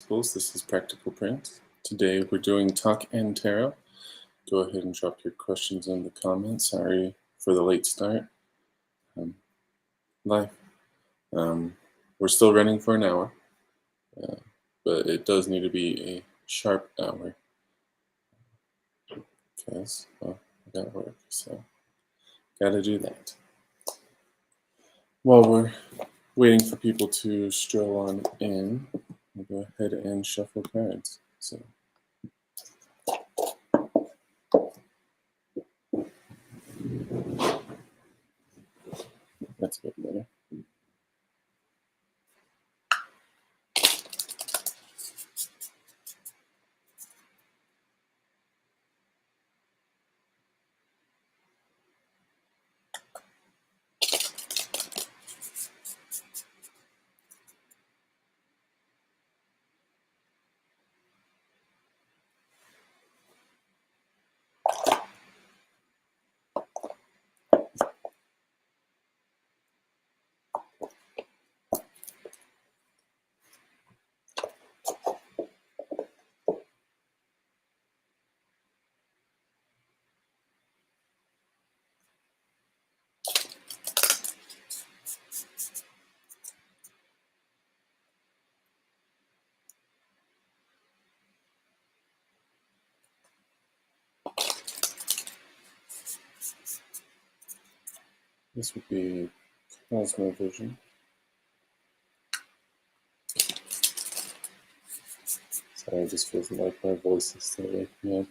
Schools. This is Practical Print. Today we're doing Talk and Tarot. Go ahead and drop your questions in the comments. Sorry for the late start. Live. We're still running for an hour, but it does need to be a sharp hour because, well, I got work, so gotta do that. While we're waiting for people to stroll on in, we'll go ahead and shuffle cards. So. That's a bit better. This would be Cosmovision. Sorry, it just feels like my voice is still waking up.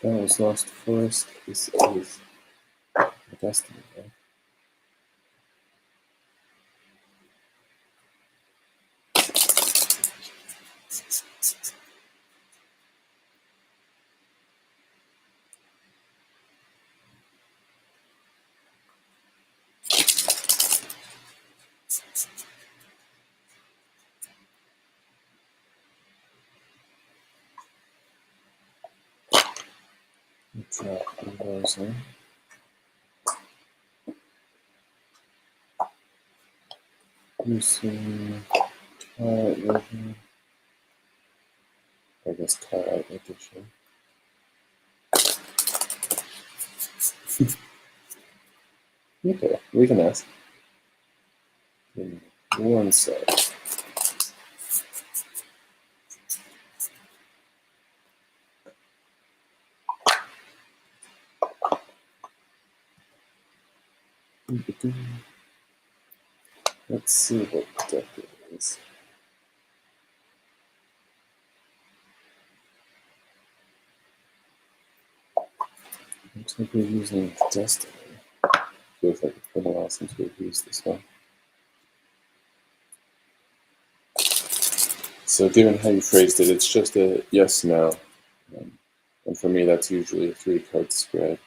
That was Lost Forest. This is Destiny, right? Drop those in. Using Twilight version. I guess Twilight edition. Okay, we can ask. In one sec. Let's see what deck it is. Looks like we're using Destiny. Feels like it's been a while since we've used this one. So given how you phrased it, it's just a yes/no. And for me, that's usually a 3-card spread.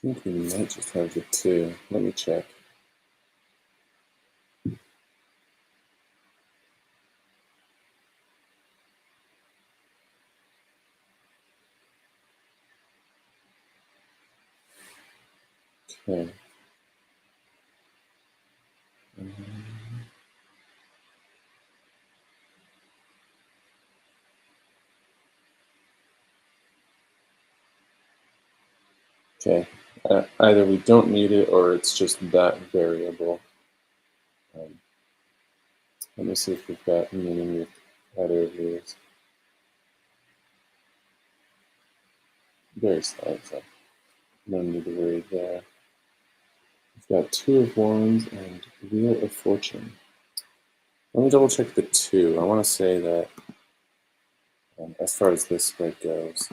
think we might just have the 2. Let me check. Okay. Okay. Either we don't need it or it's just that variable. Let me see if we've got meaning with either of these. Very slight, so no need to worry there. We've got 2 of Wands and Wheel of Fortune. Let me double check the 2. I want to say that as far as this spread goes,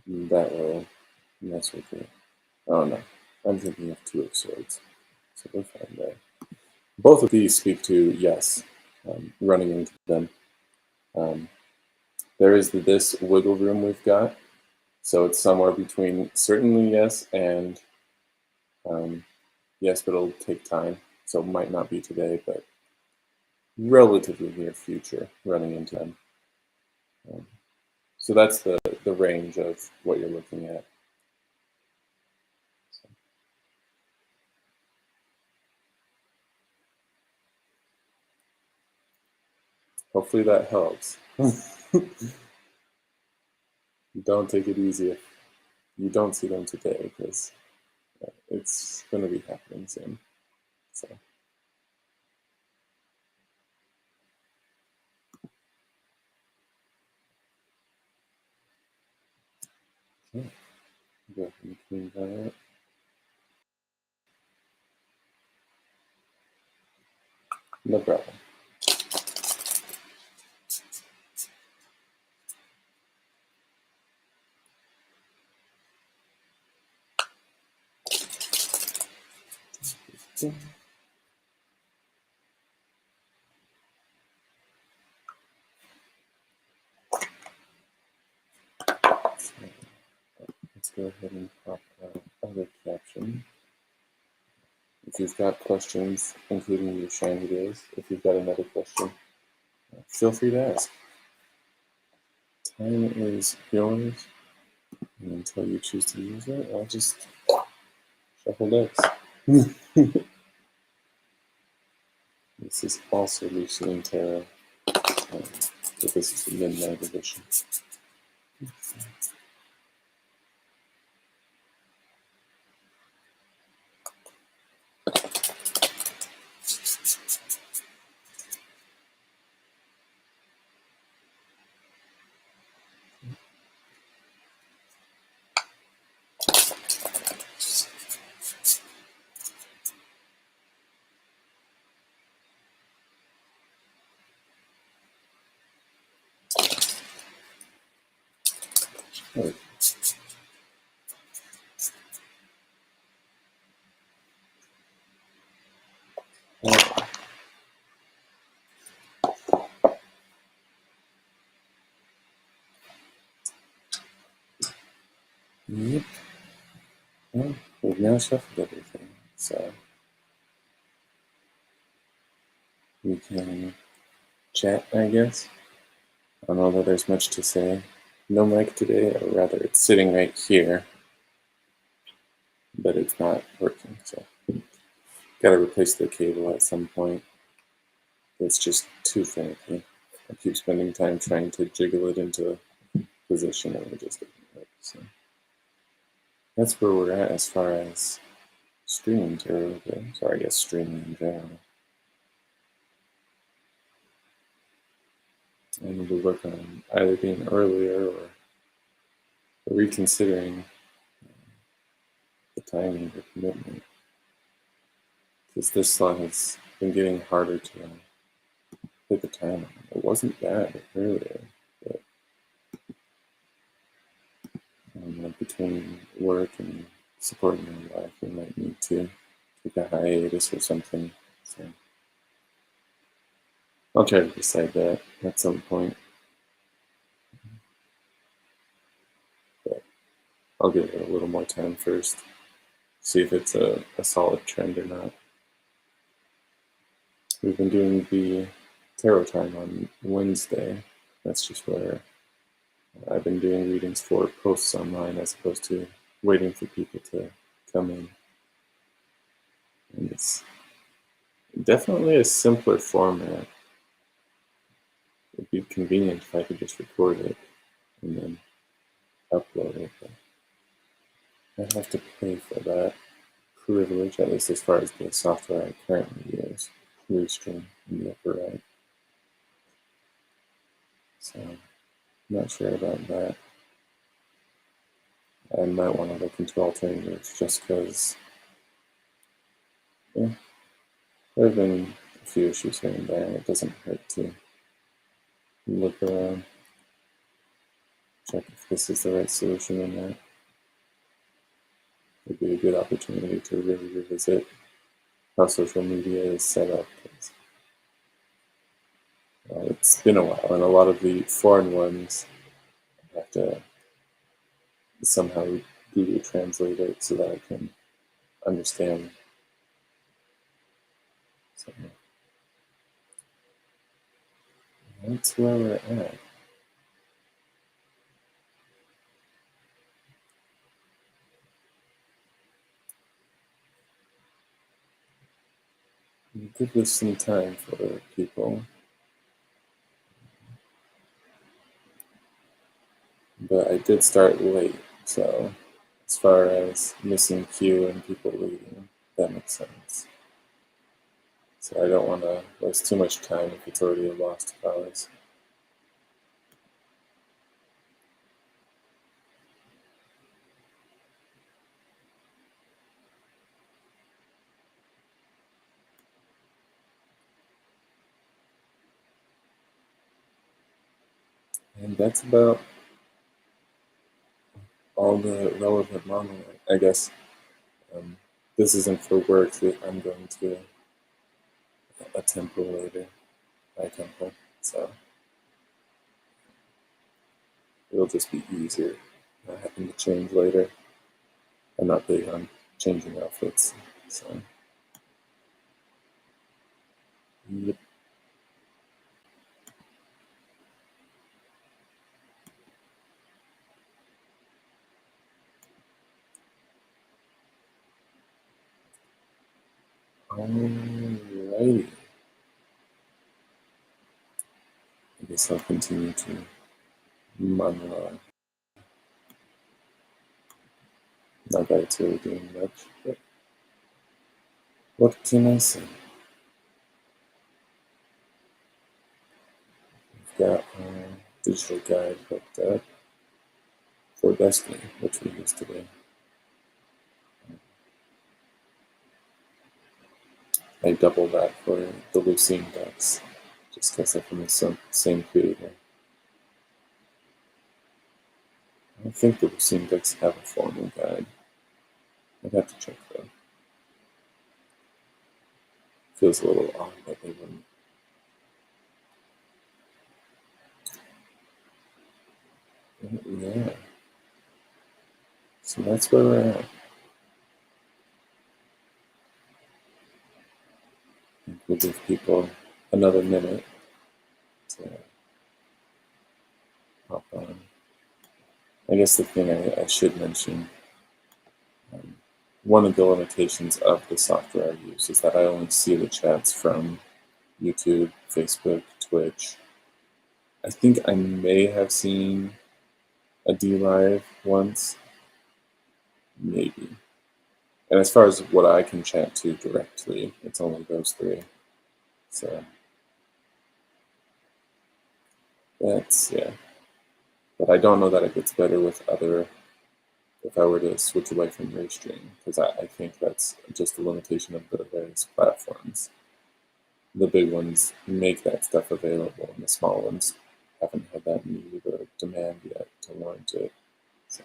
that will mess with it. Oh no, I'm thinking of 2 of Swords. So we'll find that. Both of these speak to yes, running into them. There is this wiggle room we've got, so it's somewhere between certainly yes and yes, but it'll take time. So it might not be today, but relatively near future running into them. So that's the range of what you're looking at. So. Hopefully that helps. Don't take it easy if you don't see them today, because it's going to be happening soon. So. Okay. Go ahead and clean that. No problem. Okay. Let's go ahead and pop other caption. If you've got questions, including your shiny days, if you've got another question, feel free to ask. Time is yours, and until you choose to use it, I'll just shuffle decks. This is also Lucian Tarot, but this is the Midnight Edition. Right. Yep. Well, we've now shuffled everything, so we can chat, I guess. I don't know that there's much to say. No mic today, or rather, it's sitting right here, but it's not working, so gotta replace the cable at some point. It's just too finicky. I keep spending time trying to jiggle it into position, and it just doesn't work. So that's where we're at as far as streaming tarot goes, or I guess streaming in general. I need to work on either being earlier or reconsidering the timing, the commitment. Because this slot has been getting harder to hit the time on. It wasn't bad earlier, but between work and supporting my life, we might need to take a hiatus or something. So I'll try to decide that at some point. But I'll I'll give it a little more time first, see if it's a solid trend or not. We've been doing the tarot time on Wednesday. That's just where I've been doing readings for posts online as opposed to waiting for people to come in. And it's definitely a simpler format. It'd be convenient if I could just record it and then upload it. But I have to pay for that privilege, at least as far as the software I currently use, Restream in the upper right. So I'm not sure about that. I might want to look into alternatives just because there have been a few issues here and there, and it doesn't hurt to look around, check if this is the right solution or not. It'd be a good opportunity to really revisit how social media is set up. It's been a while, and a lot of the foreign ones I have to somehow Google Translate it so that I can understand. So that's where we're at. Give this some time for people. But I did start late, so as far as missing queue and people leaving, that makes sense. So I don't want to waste too much time if it's already a lost cause. And that's about all the relevant monologue. I guess this isn't for work that I'm going to a temple later, my temple, so it'll just be easier not having to change later. I'm not big on changing outfits, so yep. Alrighty. I guess I'll continue to monologue. Not that it's really doing much, but what can I say? We've got our digital guide hooked up for Destiny, which we used today. I doubled that for the Lucene decks, just because they're from the same creator. I don't think the Lucene decks have a formal guide. I'd have to check though. Feels a little odd that they wouldn't. Yeah. So that's where we're at. We'll give people another minute to hop on. I guess the thing I should mention, one of the limitations of the software I use is that I only see the chats from YouTube, Facebook, Twitch. I think I may have seen a DLive once, maybe. And as far as what I can chat to directly, it's only those three. So that's, yeah. But I don't know that it gets better with other, if I were to switch away from Restream, because I think that's just a limitation of the various platforms. The big ones make that stuff available, and the small ones haven't had that need or demand yet to warrant it. So,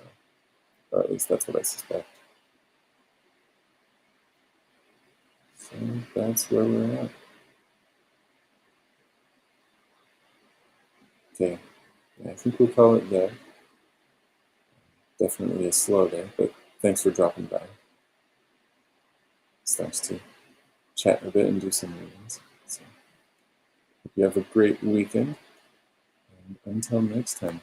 or at least that's what I suspect. So that's where we're at. Okay, I think we'll call it there. Definitely a slow day, but thanks for dropping by. It's nice to chat a bit and do some readings. So, hope you have a great weekend, and until next time.